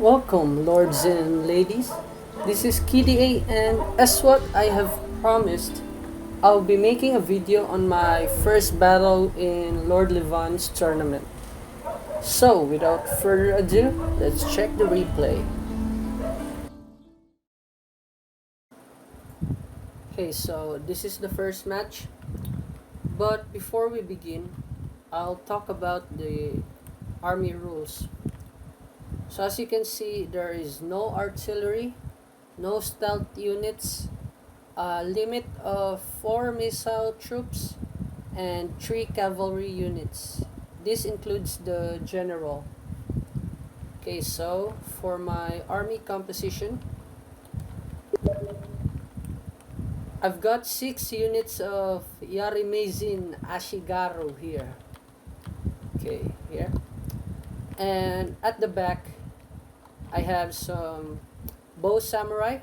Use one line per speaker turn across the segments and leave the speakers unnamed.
Welcome, lords and ladies. This is KDA, and as what I have promised, I'll be making a video on my first battle in Lord Levan's tournament. So, without further ado, let's check the replay. Okay, so this is the first match. But before we begin, I'll talk about the army rules. So as you can see, there is no artillery, no stealth units, a limit of 4 missile troops, and 3 cavalry units. This includes the general. Okay, so for my army composition, I've got 6 units of Yarimezin Ashigaru here. Okay, here. And at the back, I have some bow samurai,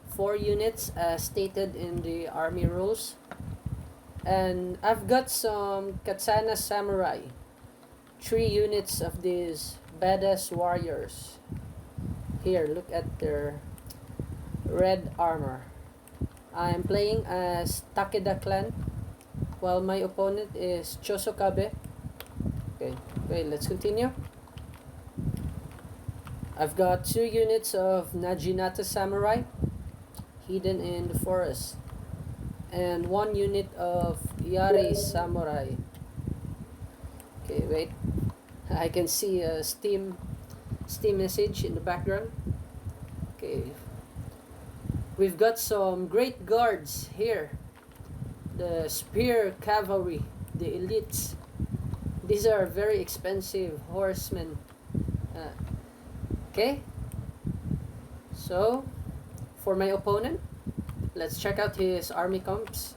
4 units as stated in the army rules. And I've got some katana samurai, 3 units of these badass warriors. Here, look at their red armor. I'm playing as Takeda clan, while my opponent is Chosokabe. Okay, let's continue. I've got 2 units of Najinata samurai, hidden in the forest, and 1 unit of Yari samurai. Okay, wait. I can see a Steam message in the background. Okay. We've got some great guards here. The spear cavalry, the elites. These are very expensive horsemen. Okay. So, for my opponent, let's check out his army comps.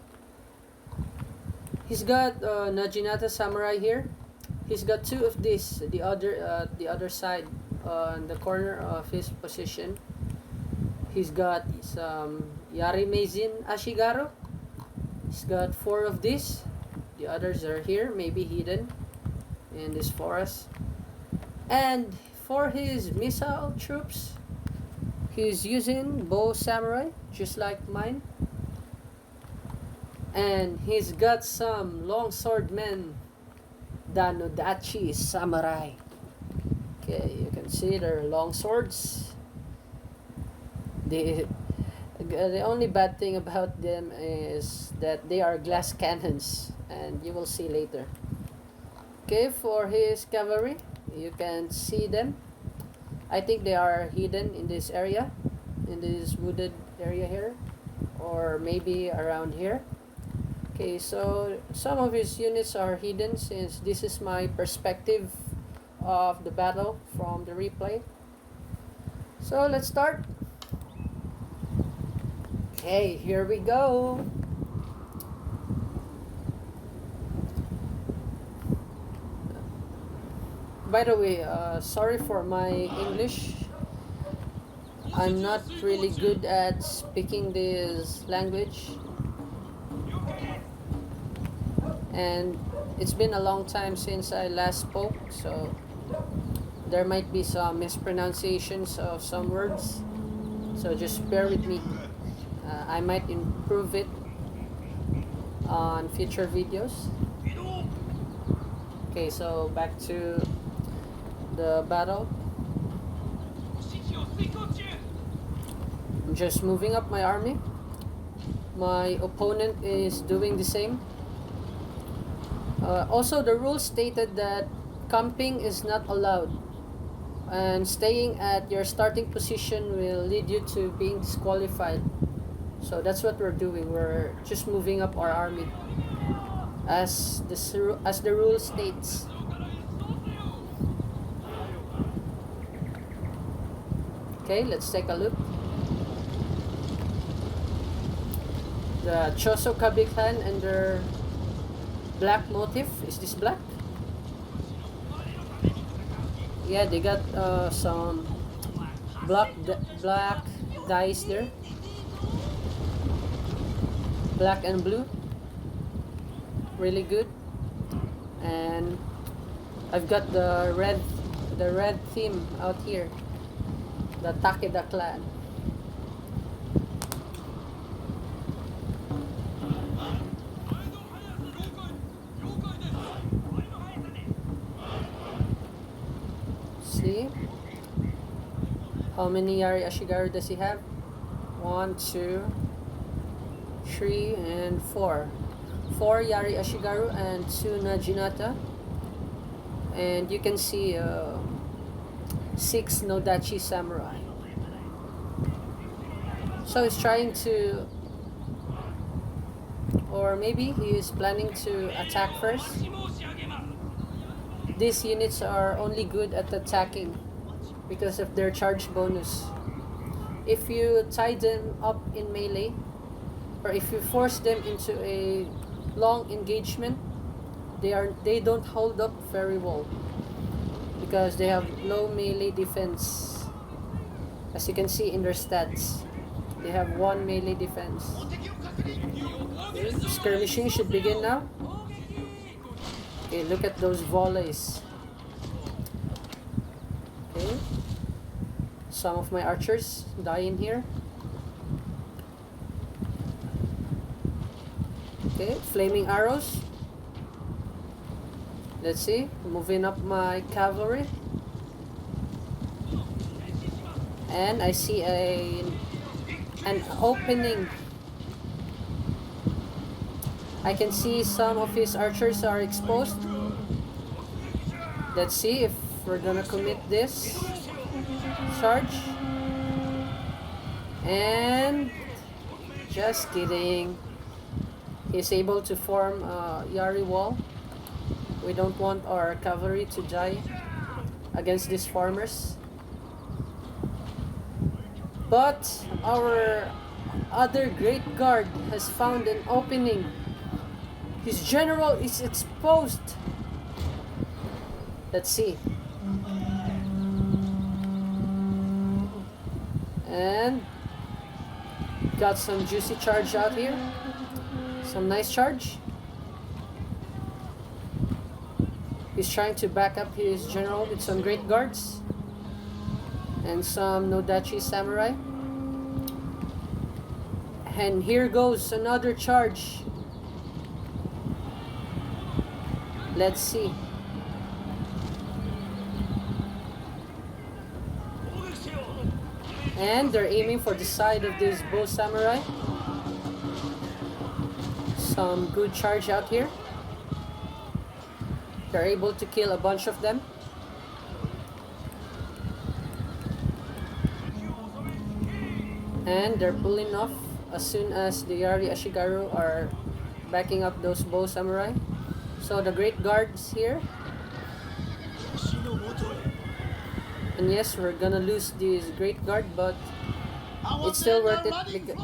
He's got Najinata samurai here. He's got 2 of this, the other side on the corner of his position. He's got some Yarimezin Ashigaru. He's got 4 of this. The others are here, maybe hidden in this forest. And for his missile troops, he's using bow samurai, just like mine. And he's got some longsword men, Danodachi samurai. Okay, you can see their long swords. The only bad thing about them is that they are glass cannons, and you will see later. Okay, for his cavalry, you can see them. I think they are hidden in this area, in this wooded area here, or maybe around here. Okay, so some of his units are hidden since this is my perspective of the battle from the replay. So let's start. Okay, here we go. By the way, sorry for my English. I'm not really good at speaking this language. And it's been a long time since I last spoke, so there might be some mispronunciations of some words. So just bear with me. I might improve it on future videos. Okay, so back to the battle. I'm just moving up my army. My opponent is doing the same. Also, the rules stated that camping is not allowed, and staying at your starting position will lead you to being disqualified. So that's what we're doing. We're just moving up our army as the rule states. Okay, let's take a look. The Chosokabe clan and their black motif. Is this black? Yeah, they got some black dyes there. Black and blue. Really good. And I've got the red theme out here. the Takeda clan. See? How many Yari Ashigaru does he have? 1, 2, 3, and 4. 4 Yari Ashigaru and 2 Najinata. And you can see 6 Nodachi Samurai. So he's trying to, or maybe he is planning to attack first. These units are only good at attacking because of their charge bonus. If you tie them up in melee, or if you force them into a long engagement, they don't hold up very well because they have low melee defense. As you can see in their stats, they have 1 melee defense. Okay, skirmishing should begin now. Okay, look at those volleys. Okay, some of my archers die in here. Okay, flaming arrows. Let's see, moving up my cavalry. And I see an opening. I can see some of his archers are exposed. Let's see if we're gonna commit this charge. And just kidding. He's able to form a Yari wall. We don't want our cavalry to die against these farmers. But our other great guard has found an opening. His general is exposed. Let's see. And got some juicy charge out here. Some nice charge. He's trying to back up his general with some great guards and some Nodachi samurai. And here goes another charge. Let's see. And they're aiming for the side of this bow samurai. Some good charge out here. They're able to kill a bunch of them. And they're pulling off as soon as the Yari Ashigaru are backing up those bow samurai. So the great guards here. And yes, we're gonna lose this great guard, but it's still worth it because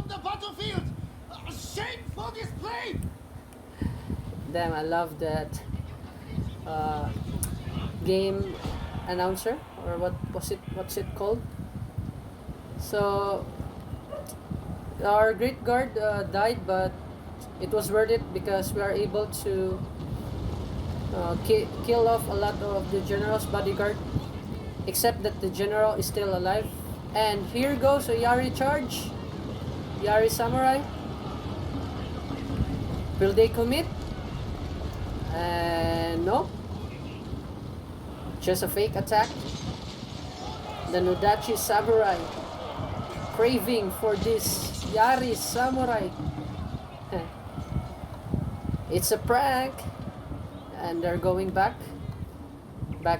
damn, I love that game announcer, or what's it called? So our great guard died, but it was worth it because we are able to kill off a lot of the general's bodyguard, except that the general is still alive. And here goes a Yari charge. Yari samurai. Will they commit? And no. Just a fake attack. The Nodachi samurai craving for this Yari samurai. It's a prank. And they're going back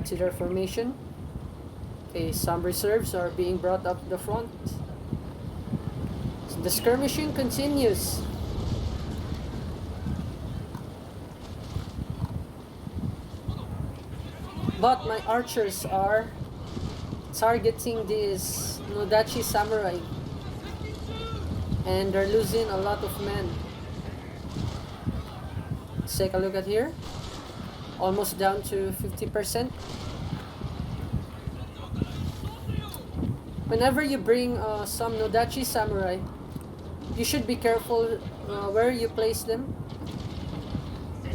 to their formation. Okay, some reserves are being brought up the front. So the skirmishing continues. But my archers are targeting this Nodachi samurai. And they're losing a lot of men. Let's take a look at here. Almost down to 50%. Whenever you bring some Nodachi samurai, you should be careful where you place them,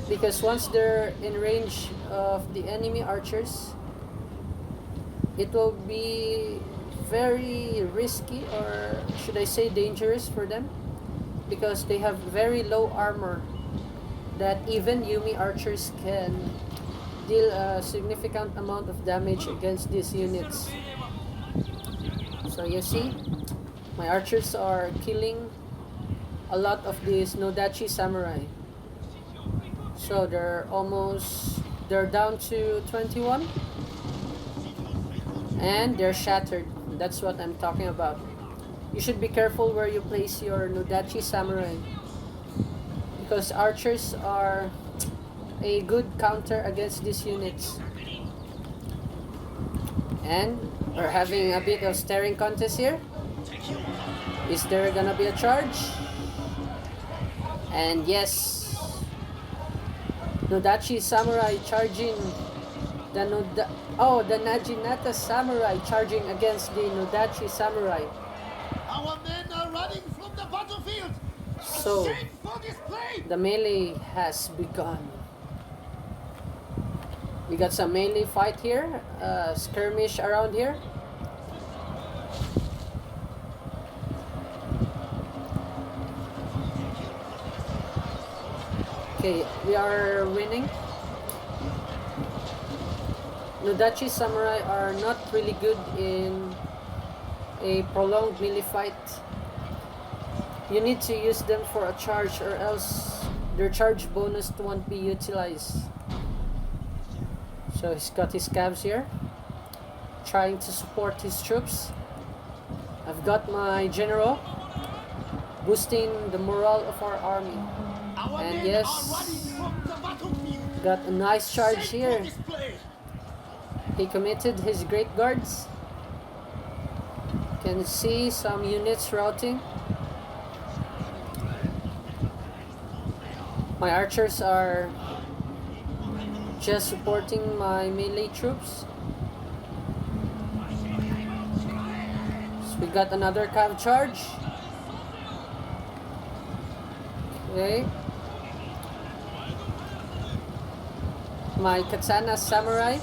because once they're in range of the enemy archers, it will be very risky, or should I say dangerous for them, because they have very low armor that even Yumi archers can deal a significant amount of damage against these units. So you see, my archers are killing a lot of these Nodachi samurai. So they're down to 21 and they're shattered. That's what I'm talking about. You should be careful where you place your Nodachi samurai, because archers are a good counter against these units. And we're having a bit of staring contest here. Is there gonna be a charge? And yes, Nodachi samurai charging the Najinata samurai charging against the Nodachi samurai.
Our men are running from the battlefield.
So the melee has begun. We got some melee fight here, skirmish around here. Okay, we are winning. Nodachi samurai are not really good in a prolonged melee fight. You need to use them for a charge, or else their charge bonus won't be utilized. So he's got his scavs here, trying to support his troops. I've got my general boosting the morale of our army. And yes, got a nice charge here. He committed his great guards. Can see some units routing. My archers are just supporting my melee troops. So we got another cav charge. Okay. My katana samurai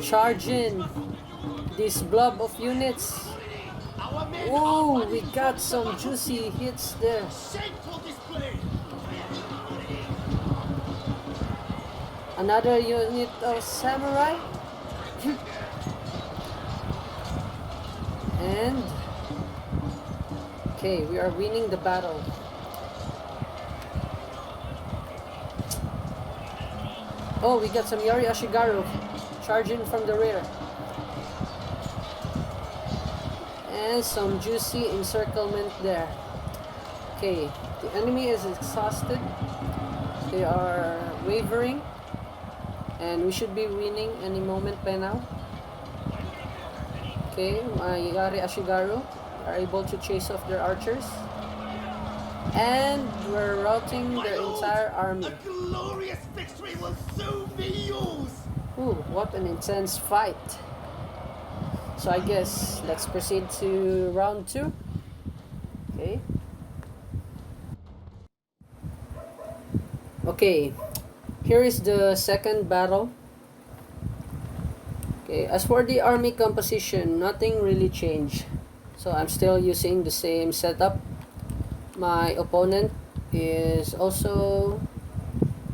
charging this blob of units. Oh, we got some juicy hits there. Another unit of samurai. And okay, we are winning the battle. Oh, we got some Yari Ashigaru charging from the rear. And some juicy encirclement there. Okay, the enemy is exhausted. They are wavering. And we should be winning any moment by now. Okay, my Yari Ashigaru are able to chase off their archers. And we're routing their entire army.
A glorious victory will soon be yours.
Ooh, what an intense fight. So I guess let's proceed to round 2. Okay. Okay, here is the second battle. Okay, as for the army composition, nothing really changed. So I'm still using the same setup. My opponent is also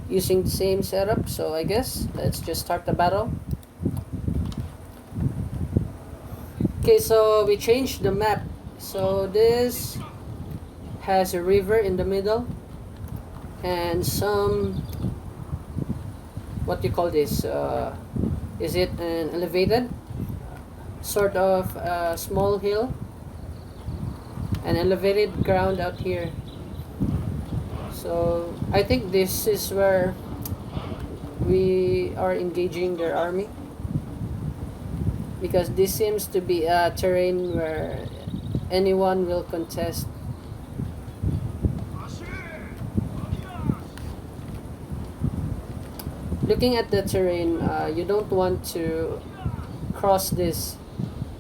using the same setup, so I guess let's just start the battle. Okay, so we changed the map. So this has a river in the middle and some, what do you call this? Is it an elevated sort of small hill? An elevated ground out here. So I think this is where we are engaging their army, because this seems to be a terrain where anyone will contest. Looking at the terrain, you don't want to cross this,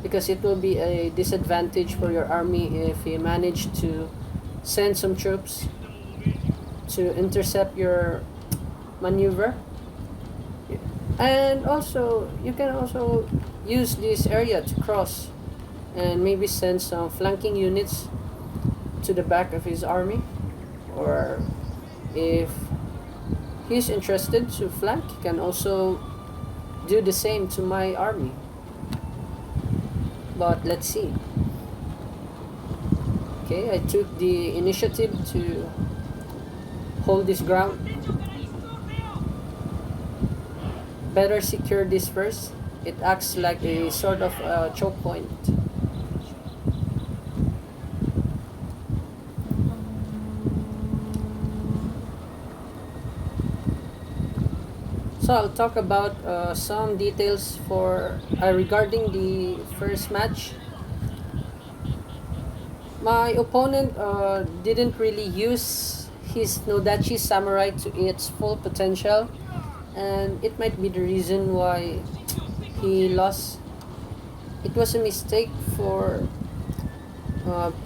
because it will be a disadvantage for your army if you manage to send some troops to intercept your maneuver. And also, you can also use this area to cross and maybe send some flanking units to the back of his army, or if he's interested to flank, he can also do the same to my army. But let's see. Okay, I took the initiative to hold this ground. Better secure this first. It acts like a sort of choke point. So I'll talk about some details for regarding the first match. My opponent didn't really use his Nodachi Samurai to its full potential, and it might be the reason why he lost. It was a mistake for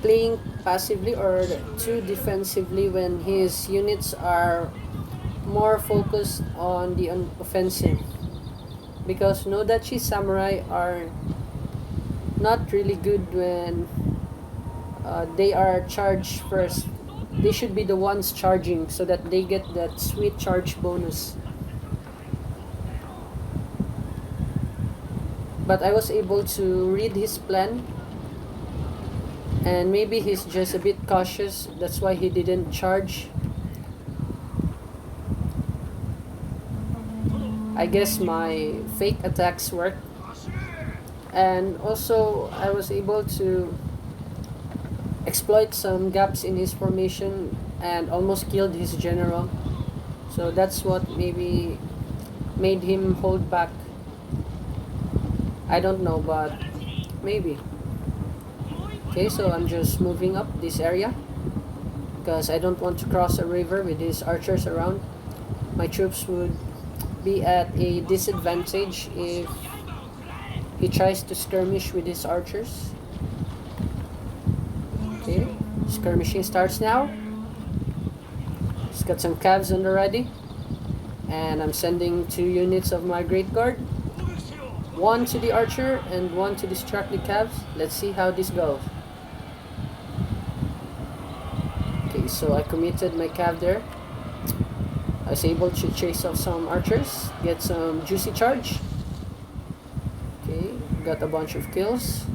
playing passively or too defensively when his units are more focused on the offensive, because Nodachi Samurai are not really good when they are charged first. They should be the ones charging so that they get that sweet charge bonus. But I was able to read his plan, and maybe he's just a bit cautious, that's why he didn't charge. I guess my fake attacks worked, and also I was able to exploit some gaps in his formation and almost killed his general. So that's what maybe made him hold back. I don't know, but maybe. Okay, so I'm just moving up this area because I don't want to cross a river with these archers around. My troops would be at a disadvantage if he tries to skirmish with his archers. Okay, skirmishing starts now. Just got some calves on the ready, and I'm sending 2 units of my Great Guard, 1 to the archer and 1 to distract the calves. Let's see how this goes. Okay, so I committed my cav there. I was able to chase off some archers, get some juicy charge. Okay, got a bunch of kills.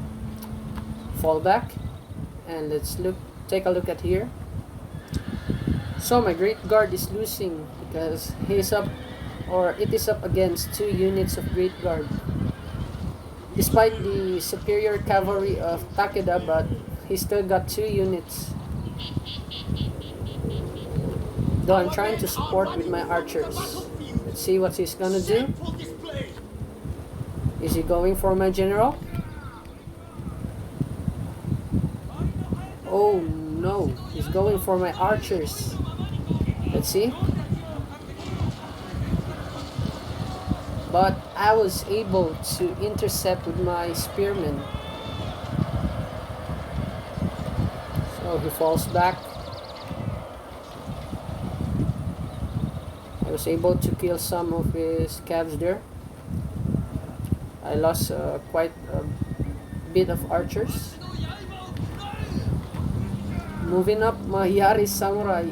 Fall back, and let's take a look at here. So my Great Guard is losing because it is up against 2 units of Great Guard. Despite the superior cavalry of Takeda, but he still got 2 units. Though I'm trying to support with my archers. Let's see what he's gonna do. Is he going for my general? Oh no, he's going for my archers. Let's see. But I was able to intercept with my spearmen. So he falls back. I was able to kill some of his calves there. I lost quite a bit of archers. Moving up my Yari Samurai.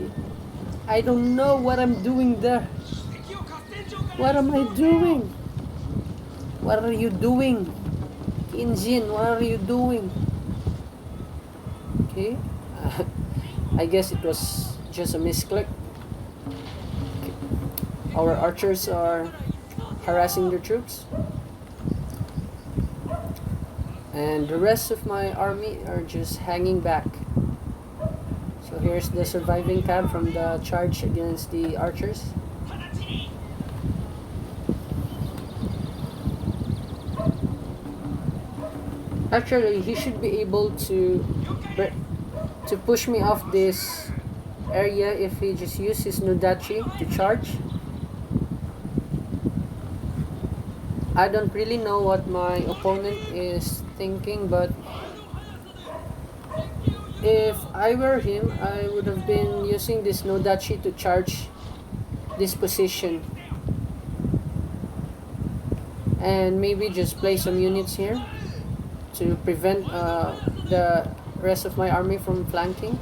I don't know what I'm doing there. What am I doing? What are you doing? Kenzhin, what are you doing? Okay. I guess it was just a misclick. Okay. Our archers are harassing their troops. And the rest of my army are just hanging back. So here's the surviving cab from the charge against the archers. Actually, he should be able to push me off this area if he just uses his Nodachi to charge. I don't really know what my opponent is thinking, but if I were him, I would have been using this Nodachi to charge this position. and maybe just place some units here to prevent the rest of my army from flanking.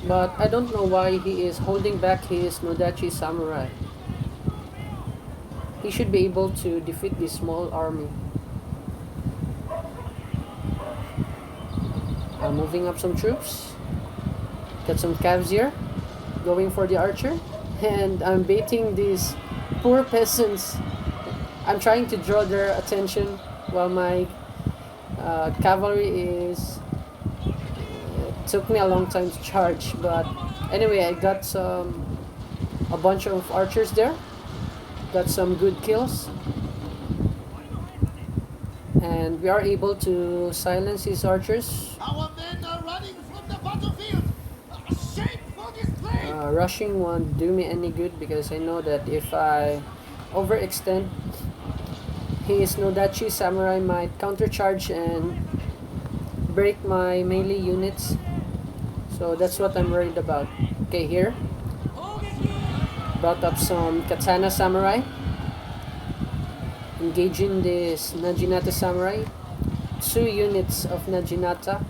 But I don't know why he is holding back his Nodachi samurai. He should be able to defeat this small army. I'm moving up some troops. Got some calves here, going for the archer, and I'm baiting these poor peasants. I'm trying to draw their attention while my cavalry is took me a long time to charge, but anyway, I got a bunch of archers there, got some good kills, and we are able to silence these archers.
Our men are running from the battlefield. A shameful display.
Rushing won't do me any good because I know that if I overextend, his Nodachi samurai might countercharge and break my melee units. So that's what I'm worried about. Okay, here. Brought up some katana samurai. Engaging this Najinata samurai. 2 units of Najinata.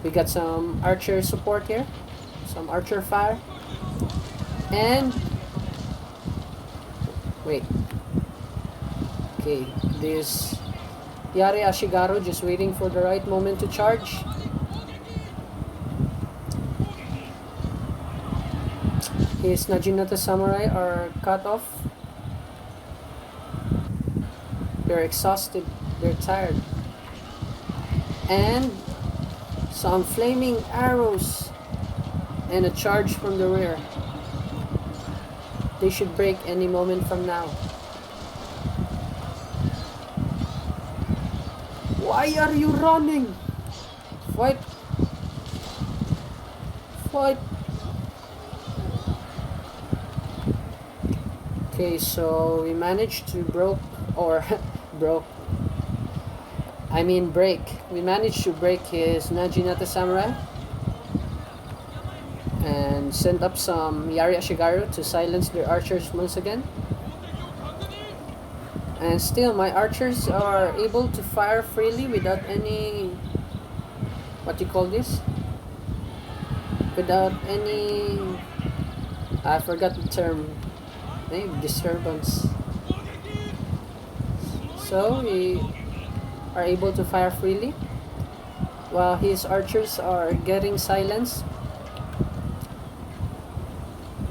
We got some archer support here. Some archer fire. And... wait. Okay, this Yari Ashigaru just waiting for the right moment to charge. His Najinata samurai are cut off. They're exhausted, they're tired. And some flaming arrows and a charge from the rear. They should break any moment from now. Why are you running? Fight! Fight! Okay, so we managed to break. We managed to break his Najinata samurai and send up some Yari Ashigaru to silence their archers once again. And still my archers are able to fire freely without any, what do you call this? Without any, I forgot the term, maybe disturbance. So we are able to fire freely while his archers are getting silenced.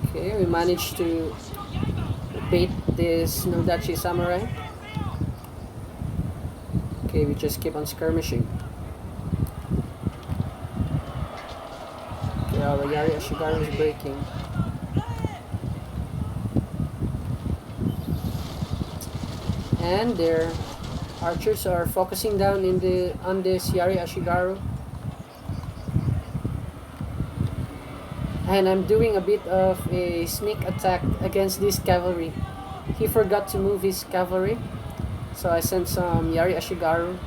Okay, we managed to bait this Nodachi samurai. Okay, we just keep on skirmishing. Okay, our Yari Ashigaru is breaking. And their archers are focusing down on this Yari Ashigaru. And I'm doing a bit of a sneak attack against this cavalry. He forgot to move his cavalry, so I sent some Yari Ashigaru.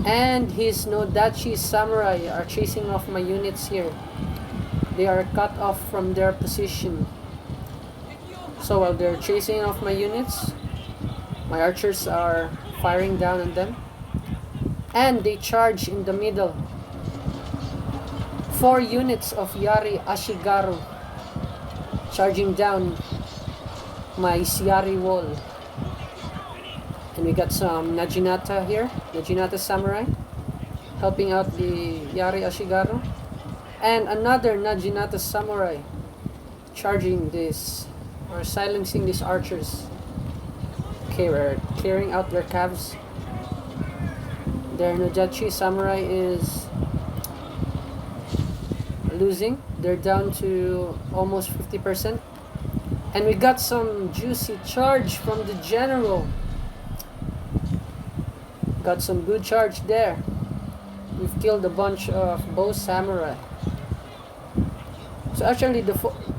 And his Nodachi samurai are chasing off my units here. They are cut off from their position. So while they're chasing off my units, my archers are firing down on them. And they charge in the middle. 4 units of Yari Ashigaru charging down my Yari wall. And we got some Najinata here, Najinata samurai, helping out the Yari Ashigaru. And another Najinata samurai charging this, or silencing these archers. Okay, we're clearing out their calves. Their Nodachi samurai is losing. They're down to almost 50%. And we got some juicy charge from the general. Got some good charge there. We've killed a bunch of bow samurai. So actually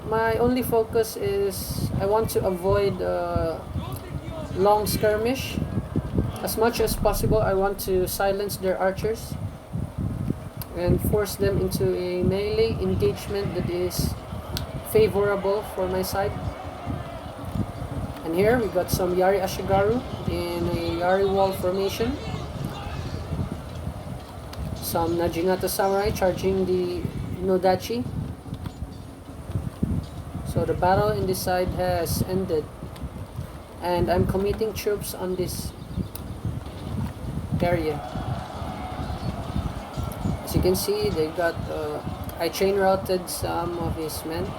my only focus is I want to avoid long skirmish. As much as possible I want to silence their archers and force them into a melee engagement that is favorable for my side. And here we got some Yari Ashigaru in a Yari wall formation. Some Najinata Samurai charging the Nodachi. So the battle in this side has ended. And I'm committing troops on this area. As you can see, they got I chain routed some of his men,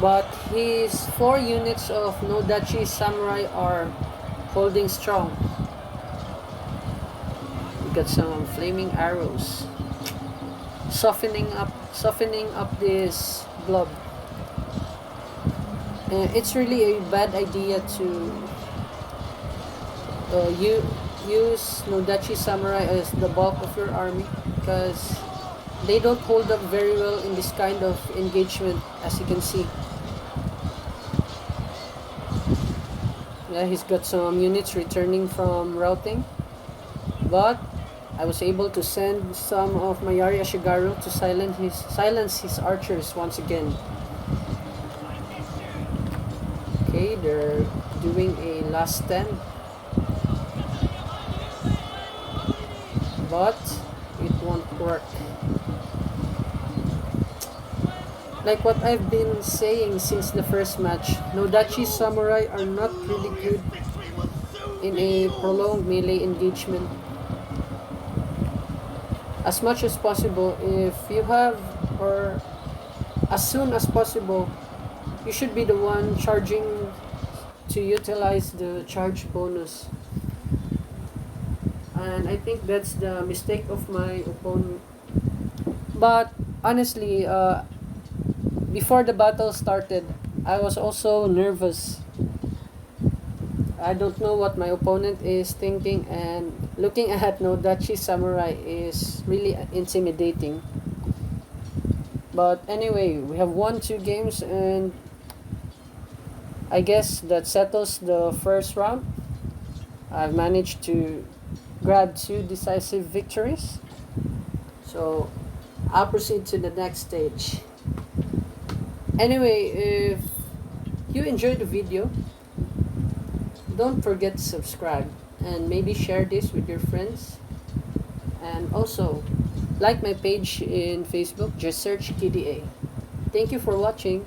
but his 4 units of Nodachi Samurai are holding strong. We got some flaming arrows, softening up this blob. It's really a bad idea to use Nodachi Samurai as the bulk of your army, because they don't hold up very well in this kind of engagement, as you can see. Yeah, he's got some units returning from routing, but I was able to send some of my Yari Ashigaru to silence his archers once again. Okay, they're doing a last stand, but it won't work. Like what I've been saying since the first match, Nodachi Samurai are not really good in a prolonged melee engagement. As much as possible, if you have, or as soon as possible, you should be the one charging to utilize the charge bonus. And I think that's the mistake of my opponent. But honestly, before the battle started, I was also nervous. I don't know what my opponent is thinking, and looking at Nodachi Samurai is really intimidating. But anyway, we have won 2 games, and I guess that settles the first round. I've managed to grab 2 decisive victories. So I'll proceed to the next stage. Anyway, if you enjoyed the video, don't forget to subscribe and maybe share this with your friends. And also, like my page in Facebook, just search KDA. Thank you for watching.